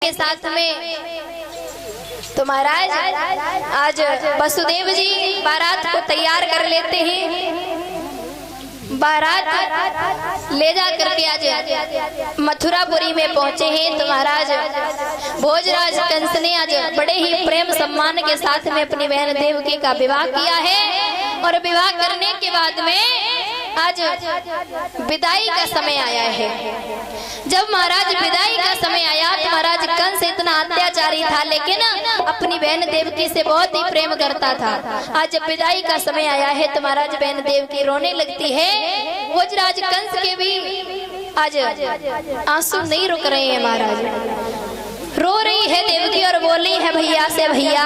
के साथ में तो महाराज आज वसुदेव जी बारात को तैयार कर लेते हैं। बारात ले जा करके आज मथुरापुरी में पहुंचे हैं। तो महाराज भोजराज कंस ने आज बड़े ही प्रेम सम्मान के साथ में अपनी बहन देवकी का विवाह किया है। और विवाह करने के बाद में आज विदाई का समय आया है। जब महाराज विदाई का समय आया तो महाराज कंस इतना अत्याचारी था, लेकिन अपनी बहन देवकी से बहुत ही प्रेम करता था। आज जब विदाई का समय आया है तो महाराज बहन देवकी रोने लगती है। भोजराज कंस के भी आज आंसू नहीं रुक रहे हैं। महाराज रो रही है देवकी और बोली है भैया से, भैया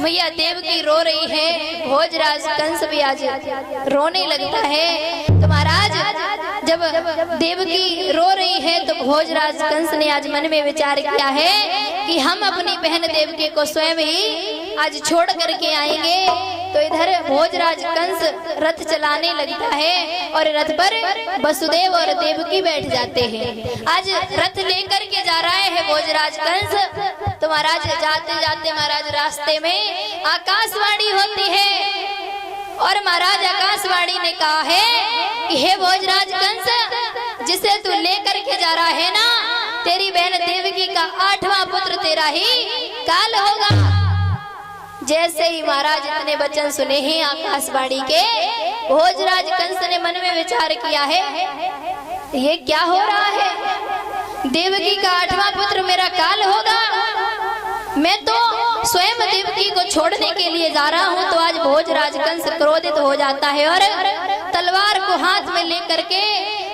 भैया देवकी रो रही है, भोजराज कंस भी आज रोने लगता है। तो महाराज जब देवकी रो रही है तो भोजराज कंस ने आज मन में विचार किया है कि हम अपनी बहन देवकी को स्वयं ही आज छोड़ करके आएंगे। तो इधर भोजराज कंस रथ चलाने लगता है और रथ पर वसुदेव और देवकी बैठ जाते हैं। आज रथ लेकर के जा रहा है भोजराज कंस। तो महाराज जाते जाते महाराज रास्ते में आकाशवाणी होती है और महाराज आकाशवाणी ने कहा है कि हे भोजराज कंस, जिसे तू लेकर के जा रहा है ना, तेरी बहन देवकी का 8वां पुत्र तेरा ही काल होगा। जैसे ही महाराज इतने वचन सुने हैं आकाशवाणी के, भोजराज कंस ने मन में विचार किया है ये क्या हो रहा है, देवकी का 8वां पुत्र मेरा काल होगा। मैं तो स्वयं देवकी को छोड़ने के लिए जा रहा हूँ। तो आज भोजराज कंस क्रोधित हो जाता है और तलवार को हाथ में लेकर के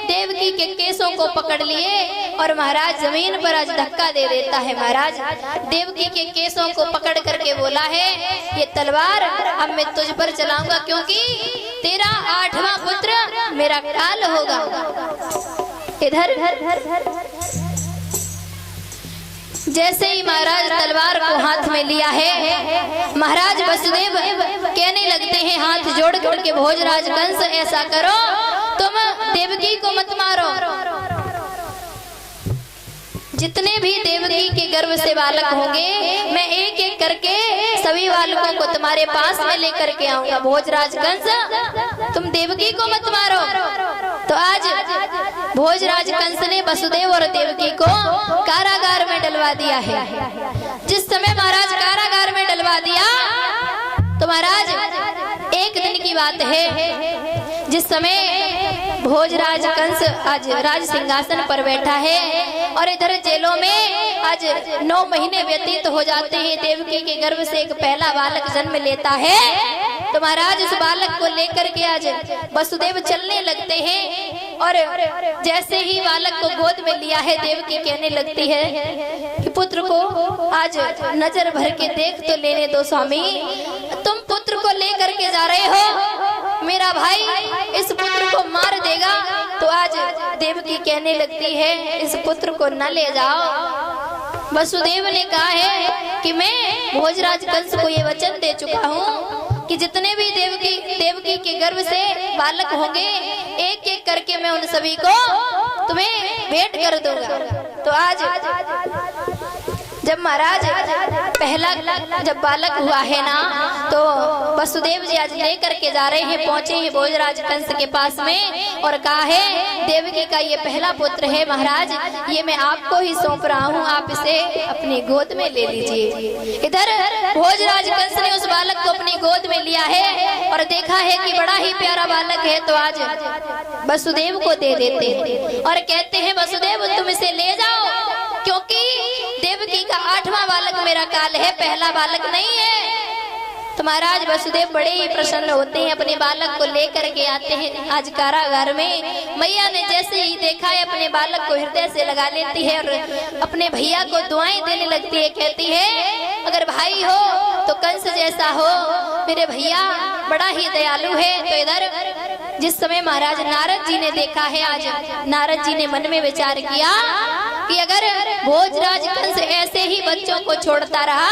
देवकी के केसों को पकड़ लिए और महाराज जमीन पर आज धक्का दे देता है। महाराज देवकी के केसों को पकड़ करके बोला है ये तलवार अब मैं तुझ पर चलाऊंगा, क्योंकि तेरा 8वां पुत्र मेरा काल होगा। इधर जैसे ही महाराज तलवार को हाथ में लिया है, महाराज वसुदेव कहने लगते हैं हाथ जोड़ जोड़ के, भोजराज कंस ऐसा करो, तुम देवकी को मत मारो। जितने भी देवकी के गर्भ से बालक होंगे मैं एक एक करके सभी बालकों को तुम्हारे पास में लेकर के आऊंगा। भोजराज कंस तुम देवकी को मत मारो। तो आज भोजराज कंस ने वसुदेव और देवकी को कारागार में डलवा दिया है। जिस समय महाराज कारागार में डलवा दिया तो महाराज एक दिन की बात है, जिस समय भोजराज कंस आज राज सिंहासन पर बैठा है और इधर जेलों में आज 9 महीने व्यतीत हो जाते हैं। देवकी के गर्भ से एक पहला बालक जन्म लेता है। तो महाराज उस बालक को लेकर के आज वसुदेव चलने लगते हैं और जैसे ही बालक को गोद में लिया है, देवकी कहने लगती है कि पुत्र को आज नजर भर के देख तो लेने दो स्वामी। तुम पुत्र को लेकर के जा रहे हो, मेरा भाई इस पुत्र को मार देगा। तो आज देवकी कहने लगती है इस पुत्र को न ले जाओ। वसुदेव ने कहा है कि मैं भोजराज कंस को ये वचन दे चुका हूँ कि जितने भी देवकी के गर्भ से बालक होंगे, एक एक करके मैं उन सभी को तुम्हें भेंट कर दूंगा। तो आज जब महाराज पहला जब बालक हुआ है ना, तो वसुदेव जी आज लेकर के जा रहे हैं, पहुंचे हैं भोजराज कंस के पास में और कहा है देवकी का ये पहला पुत्र है महाराज, ये मैं आपको ही सौंप रहा हूँ, आप इसे अपनी गोद में ले लीजिए। इधर भोजराज कंस ने उस बालक को अपनी गोद में लिया है और देखा है कि बड़ा ही प्यारा बालक है। तो आज वसुदेव को दे देते हैं और कहते हैं वसुदेव तुम इसे ले जाओ, क्योंकि देवकी का 8वां बालक मेरा काल है, पहला बालक नहीं है। तो महाराज वसुदेव बड़े ही प्रसन्न होते हैं, अपने बालक को लेकर के आते हैं आज कारागार में। मैया ने जैसे ही देखा है अपने बालक को हृदय से लगा लेती है और अपने भैया को दुआएं देने लगती है। कहती है अगर भाई हो तो कंस जैसा हो, मेरे भैया बड़ा ही दयालु है। तो इधर जिस समय महाराज नारद जी ने देखा है, आज नारद जी ने मन में विचार किया कि अगर भोजराज कंस ऐसे ही बच्चों को छोड़ता रहा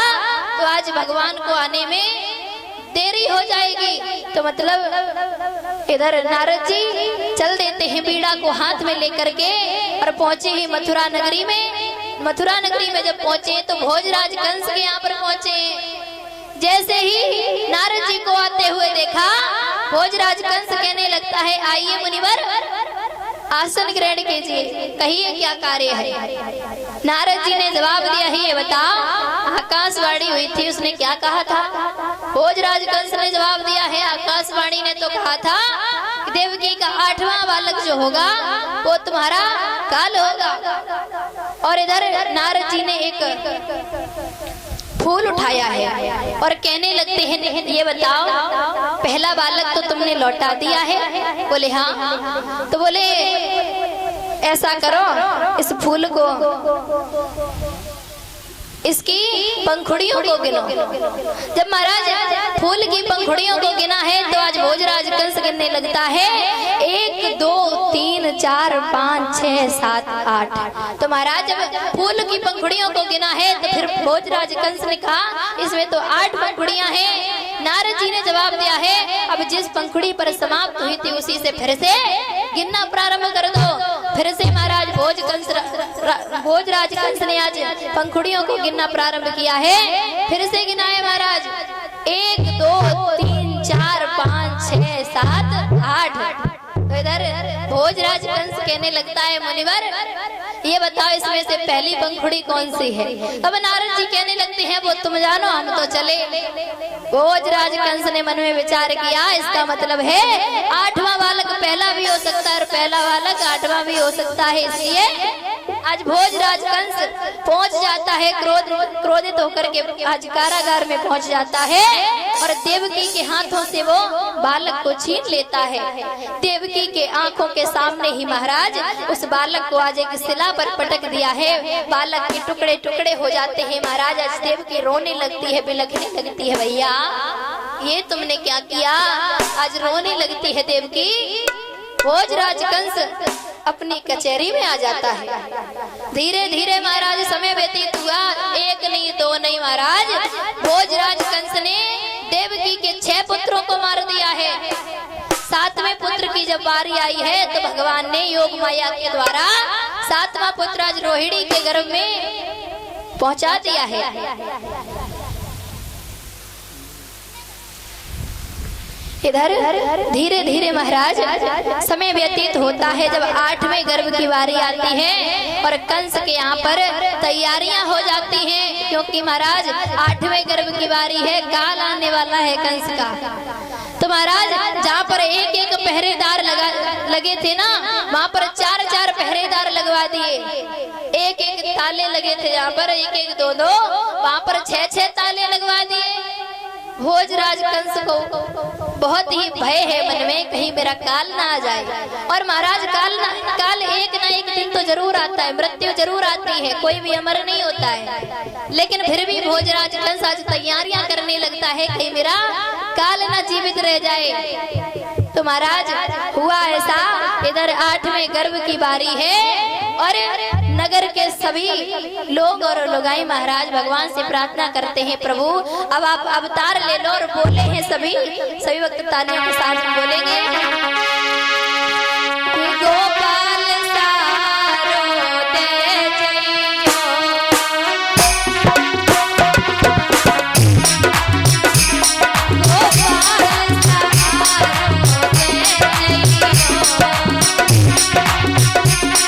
तो आज भगवान को आने में देरी हो जाएगी। तो मतलब इधर नारद जी चल देते हैं बीड़ा को हाथ में लेकर के और पहुंचे ही मथुरा नगरी में। मथुरा नगरी में जब पहुंचे तो भोजराज कंस के यहाँ पर पहुंचे। जैसे ही नारद जी को आते हुए देखा, भोजराज कंस कहने लगता है आइए मुनिवर आसन ग्रहण कीजिए, कहिए क्या कार्य है। नारद जी ने जवाब दिया है ये बताओ, आकाशवाणी हुई थी उसने क्या कहा था। भोजराज कंस ने जवाब दिया है आकाशवाणी ने तो कहा था कि देवकी का 8वां बालक जो होगा वो तुम्हारा काल होगा। और इधर नारद जी ने एक फूल उठाया है और कहने लगते हैं ये बताओ पहला बालक तो तुमने लौटा दिया है। बोले हाँ। तो बोले ऐसा करो इस फूल को, इसकी पंखुड़ियों को गिनो। जब महाराज फूल की पंखुड़ियों को गिना है तो आज भोजराज कंस गिनने लगता है 1 2 3 4 5 6 7 8। तो महाराज जब फूल की पंखुड़ियों को गिना है तो फिर भोजराज कंस ने कहा इसमें तो 8 पंखुड़ियां हैं। नारद जी ने जवाब दिया है अब जिस पंखुड़ी पर समाप्त हुई थी उसी से फिर से गिनना प्रारंभ कर दो। फिर से महाराज भोजराज कंस ने आज पंखुड़ियों को गिनना प्रारंभ किया है। फिर से गिना है महाराज 1 2 3 4 5 6 7 8। तो इधर भोजराज कंस कहने लगता है मुनिवर ये बताओ इसमें से पहली पंखुड़ी कौन सी है। अब नारद जी कहने लगते हैं वो तुम जानो हम तो चले। भोजराज कंस ने मन में विचार किया इसका मतलब है 8वां बालक पहला भी हो सकता है और पहला बालक 8वां भी हो सकता है। इसलिए आज भोजराज कंस पहुंच जाता है, क्रोधित होकर के आज कारागार में पहुंच जाता है और देवकी के हाथों से वो बालक को छीन लेता है। देवकी के आंखों के सामने ही महाराज उस बालक को आज एक शिला पर पटक दिया है। बालक के टुकड़े टुकड़े हो जाते हैं। महाराज आज देवकी रोने लगती है, बिलखने लगती है भैया ये तुमने क्या किया। आज रोने लगती है देवकी। भोजराज कंस अपनी कचहरी में आ जाता है। धीरे धीरे महाराज समय व्यतीत हुआ, 1 नहीं 2 नहीं महाराज भोजराज कंस ने देवकी के 6 पुत्रों को मार दिया है। 7वें पुत्र की जब बारी आई है तो भगवान ने योग माया के द्वारा 7वां पुत्र आज रोहिणी के गर्भ में पहुंचा दिया है। इधर धीरे धीरे महाराज समय व्यतीत होता है। जब 8वें गर्भ की बारी आती है और कंस के यहाँ पर तैयारियां हो जाती हैं, क्योंकि महाराज 8वें गर्भ की बारी है, काल आने वाला है कंस का। तो महाराज जहाँ पर एक एक पहरेदार लगे थे ना, वहाँ पर 4-4 पहरेदार लगवा दिए। एक एक ताले लगे थे, जहाँ पर एक एक 2-2, वहाँ पर 6-6 ताले लगवा दिए। भोजराज कंस को बहुत ही भय है मन में, कहीं मेरा काल ना आ जाए। और महाराज काल एक ना एक दिन तो जरूर आता है, मृत्यु जरूर आती है, कोई भी अमर नहीं होता है। लेकिन फिर भी भोजराज कंस आज तैयारियां करने लगता है, कहीं मेरा काल ना जीवित रह जाए। तो महाराज हुआ ऐसा, इधर 8वें गर्भ की बारी है और नगर के सभी लोग और लोगाई महाराज भगवान से प्रार्थना करते हैं, प्रभु अब आप अवतार ले लो। और बोले हैं सभी वक्त तालियों के साथ बोलेंगे, गोपाल सारो दे जइयो, गोपाल सारो दे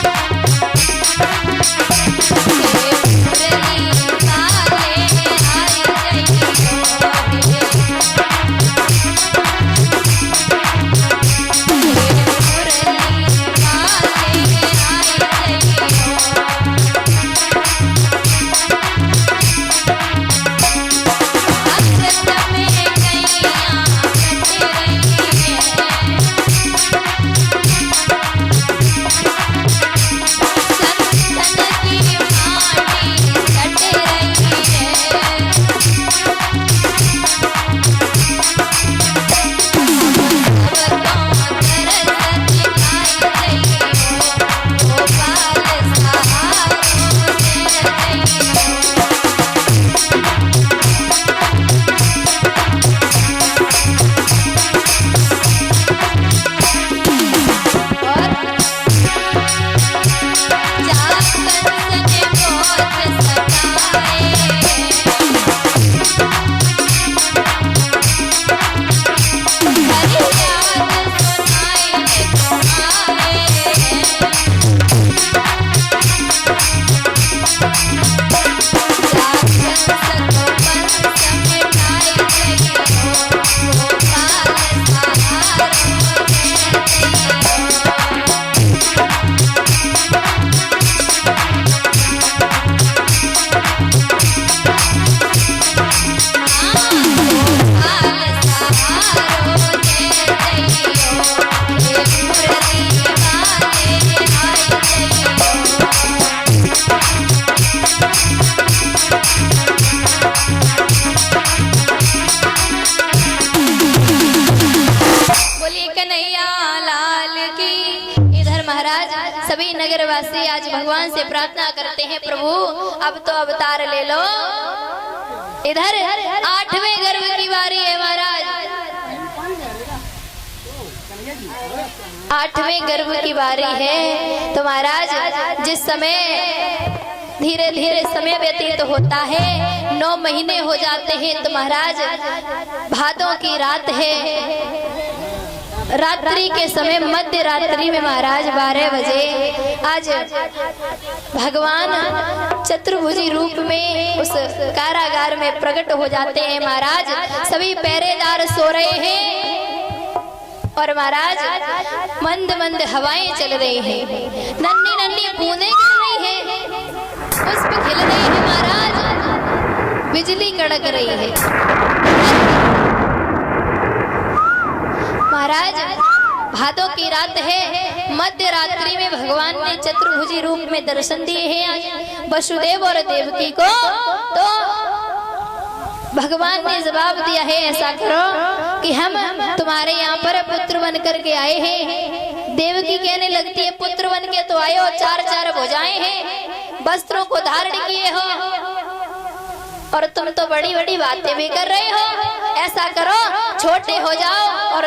सभी नगरवासी आज भगवान से प्रार्थना करते हैं, प्रभु अब तो अवतार ले लो। इधर 8वें गर्भ की बारी है महाराज, 8वें गर्भ की बारी है। तो महाराज जिस समय धीरे धीरे समय व्यतीत होता है, 9 महीने हो जाते हैं, तो महाराज भादों की रात है, रात्रि के समय मध्य रात्रि में महाराज 12 बजे आज भगवान चतुर्भुजी रूप में उस कारागार में प्रकट हो जाते हैं। महाराज सभी पहरेदार सो रहे हैं और महाराज मंद मंद हवाएं चल रही हैं, नन्ही नन्ही बूंदें गिर रही हैं, पुष्प खिल रहे हैं महाराज, बिजली कड़क रही है। महाराज भादों की रात है, मध्य रात्रि में भगवान ने चतुर्भुजी रूप में दर्शन दिए हैं आज वसुदेव और देवकी को। तो भगवान ने जवाब दिया है, ऐसा करो कि हम तुम्हारे यहाँ पर पुत्र बन करके आए हैं। देवकी कहने लगती है, पुत्र बन के तो आए हो, 4-4 भुजाएं हैं, वस्त्रों को धारण किए हो और तुम तो बड़ी बड़ी बातें भी कर रहे हो। ऐसा करो छोटे हो जाओ, और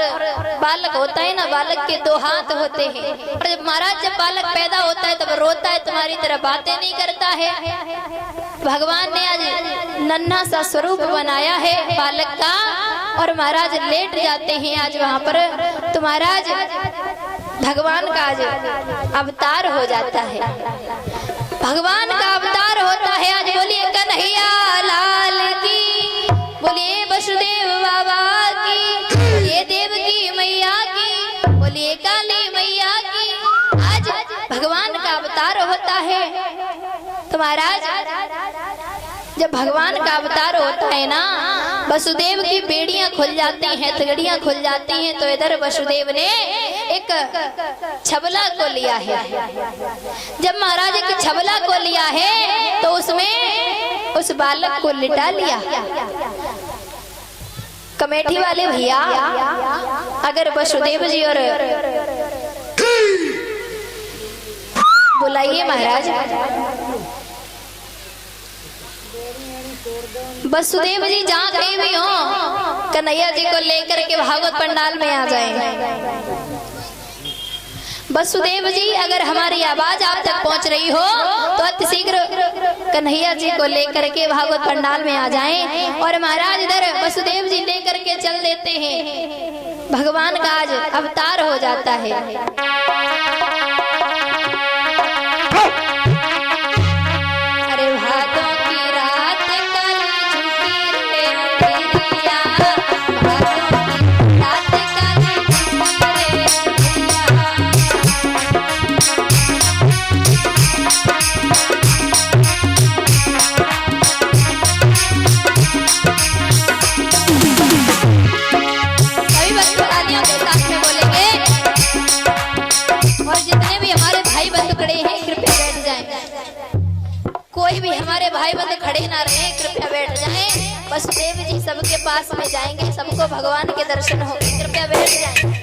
बालक होता है ना, बालक के 2 हाथ होते हैं, और जब महाराज जब बालक पैदा होता है तब रोता है, तुम्हारी तरह बातें नहीं करता है। भगवान ने आज नन्हा सा स्वरूप बनाया है बालक का, और महाराज लेट जाते हैं आज वहां पर। तो महाराज भगवान का आज अवतार हो जाता है, भगवान का अवतार होता है। आज बोलिए कन्हैया लाल की, बोलिए वसुदेव बाबा की, बोलिए देवकी मैया की, बोलिए काली मैया की। आज भगवान का अवतार होता है। तो महाराज जब भगवान का अवतार होता है ना, वसुदेव की बेड़ियां खुल जाती हैं, थगड़ियां खुल जाती हैं। तो इधर वसुदेव ने एक छबला को लिया है। जब महाराज एक छबला को लिया है तो उसमें उस बालक को लिटा लिया। कमेटी वाले भैया, अगर वसुदेव जी और बुलाइए महाराज, वसुदेव जी जहाँ कहीं भी हो, कन्हैया जी को लेकर के भागवत पंडाल में आ जाएं। वसुदेव जी अगर हमारी आवाज आप तक पहुंच रही हो तो अति शीघ्र कन्हैया जी को लेकर के भागवत पंडाल में आ जाएं। और महाराज इधर वसुदेव जी लेकर के चल देते हैं। भगवान का आज अवतार हो जाता है। कोई भी हमारे भाई बंधु खड़े ना रहे, कृपया बैठ जाएं। वसुदेव जी सबके पास में जाएंगे, सबको भगवान के दर्शन होंगे, कृपया बैठ जाएं।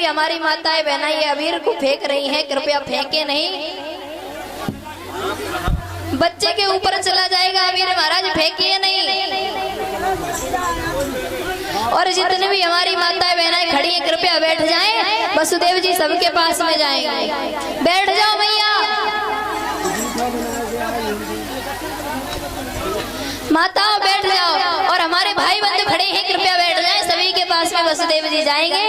हमारी माताएं बहना ये अबीर को फेंक रही हैं, कृपया फेंके नहीं। बच्चे के ऊपर चला जाएगा अबीर, महाराज फेंकिए नहीं। और जितने भी हमारी माताएं बहनाएं खड़ी हैं कृपया बैठ जाएं। वसुदेव जी सबके पास में जाएंगे, बैठ जाओ मैया। माताओं बैठ जाओ और हमारे भाई बंधु खड़े हैं कृपया बैठ जाएं। सभी के पास में वसुदेव जी जाएंगे।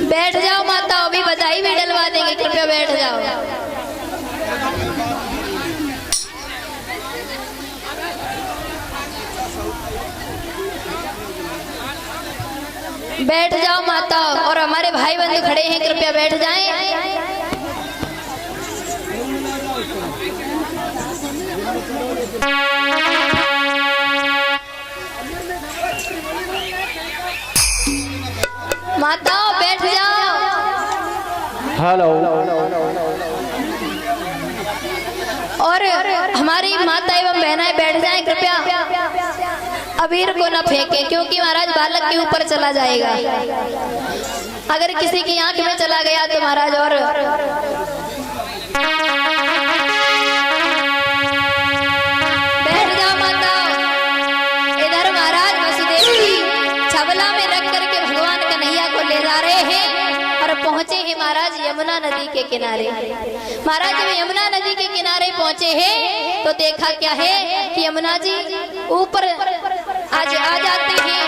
बैठ जाओ माताओं, अभी बधाई भी डलवा देंगे, कृपया बैठ जाओ। बैठ जाओ माता, और हमारे भाई बंधु खड़े हैं, कृपया बैठ जाएं। माताओं बैठ जाओ। हेलो। और हमारी माता एवं बहनाएं बैठ जाएं कृपया। अबीर को न फेंके, क्योंकि महाराज बालक के ऊपर चला जाएगा। अगर किसी की आंख में चला गया तो महाराज और बैठ जाओ माता। इधर महाराज वसुदेव जी छबला में रख करके भगवान कन्हैया को ले जा रहे हैं और पहुंचे हैं महाराज यमुना नदी के किनारे। महाराज जब यमुना नदी के किनारे पहुंचे हैं तो देखा क्या है कि यमुना जी ऊपर आज आ जाते हैं।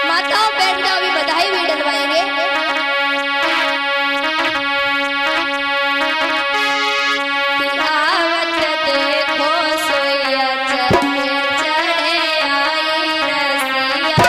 माताओं बैठ जाओ, अभी बधाई भी डलवाएंगे। आवत देखो सोया चढ़े आई रसिया।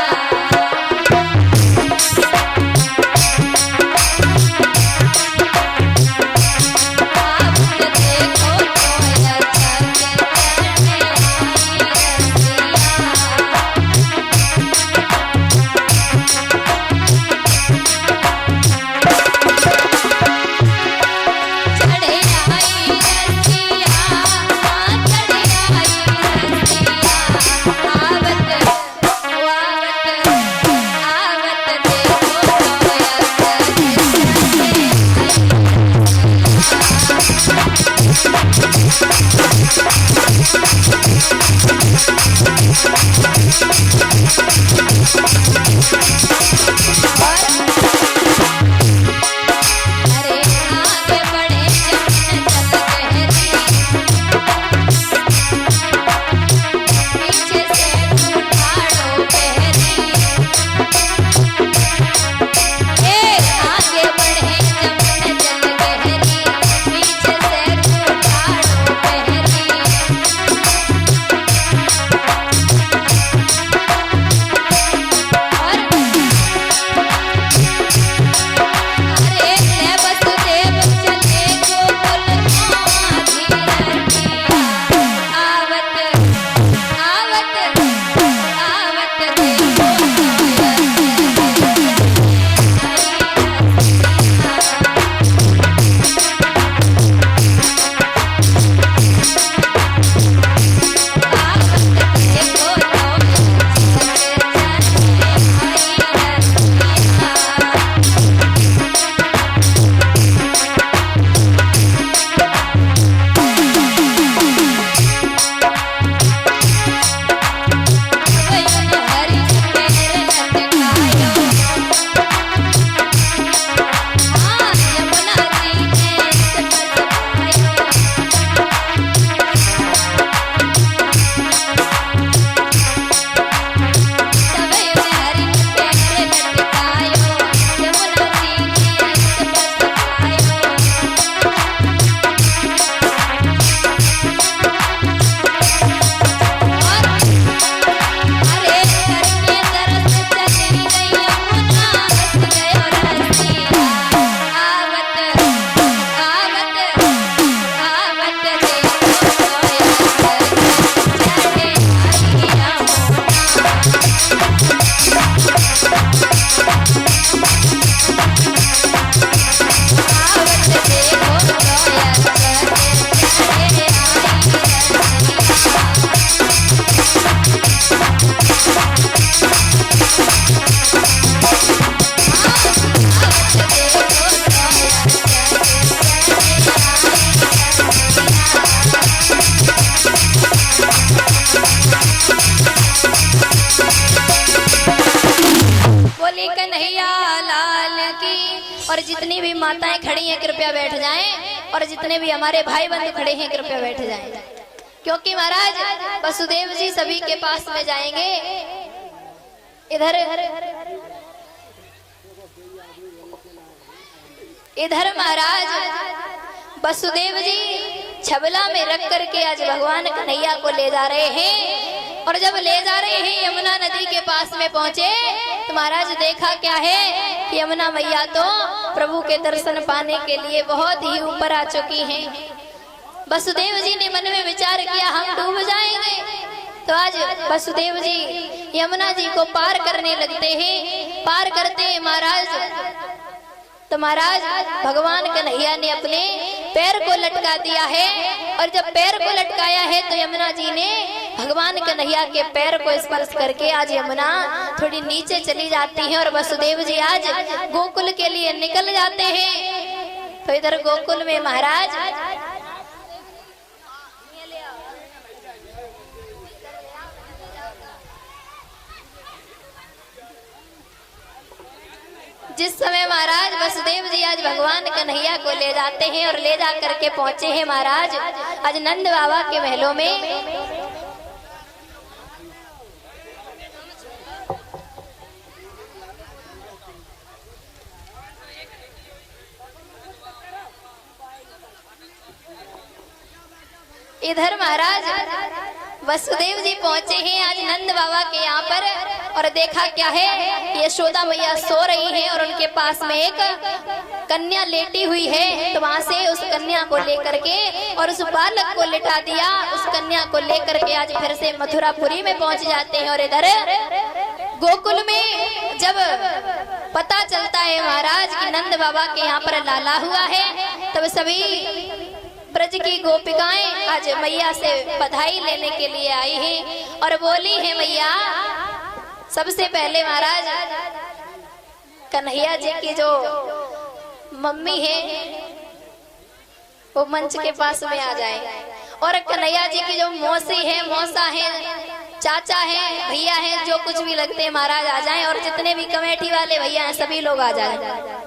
और जितनी भी माताएं खड़ी हैं कृपया बैठ जाएं, और जितने भी हमारे भाई बंधु खड़े हैं कृपया बैठ जाएं, क्योंकि महाराज वसुदेव जी सभी के पास में जाएंगे। इधर महाराज वसुदेव जी छबला में रख करके आज भगवान कन्हैया को ले जा रहे हैं, और और जब ले जा रहे हैं यमुना नदी के पास में पहुंचे तो महाराज देखा क्या है कि यमुना मैया तो प्रभु के दर्शन पाने के लिए बहुत ही ऊपर आ चुकी हैं। वसुदेव जी ने मन में विचार किया हम डूब जाएंगे। तो आज वसुदेव जी यमुना जी को पार करने लगते हैं। पार करते हैं महाराज तो महाराज भगवान कन्हैया ने अपने पैर को लटका दिया है। और जब पैर को लटकाया है तो यमुना जी ने भगवान कन्हैया के पैर को स्पर्श करके आज यमुना थोड़ी नीचे चली जाती है और वसुदेव जी आज गोकुल के लिए निकल जाते हैं। तो इधर गोकुल में महाराज जिस समय महाराज वसुदेव जी आज भगवान कन्हैया को ले जाते हैं और ले जा करके पहुंचे हैं महाराज आज नंद बाबा के महलों में। इधर महाराज वसुदेव जी पहुंचे हैं आज नंद बाबा के यहाँ पर और देखा क्या है यशोदा मैया सो रही हैं और उनके पास में एक कन्या लेटी हुई है। तो वहां से उस कन्या को लेकर के और उस बालक को लिटा दिया। उस कन्या को लेकर के आज फिर से मथुरापुरी में पहुंच जाते हैं। और इधर गोकुल में जब पता चलता है महाराज कि नंद बाबा के यहाँ पर लाला हुआ है तब सभी ब्रज की गोपिकाएं आज मैया से बधाई लेने के लिए आई हैं और बोली है मैया सबसे पहले महाराज कन्हैया जी की जो मम्मी है वो मंच के पास में आ जाए और कन्हैया जी की जो मौसी है मौसा है चाचा है भैया है जो कुछ भी लगते हैं महाराज आ जाएं और जितने भी कमेटी वाले भैया हैं सभी लोग आ जाएं।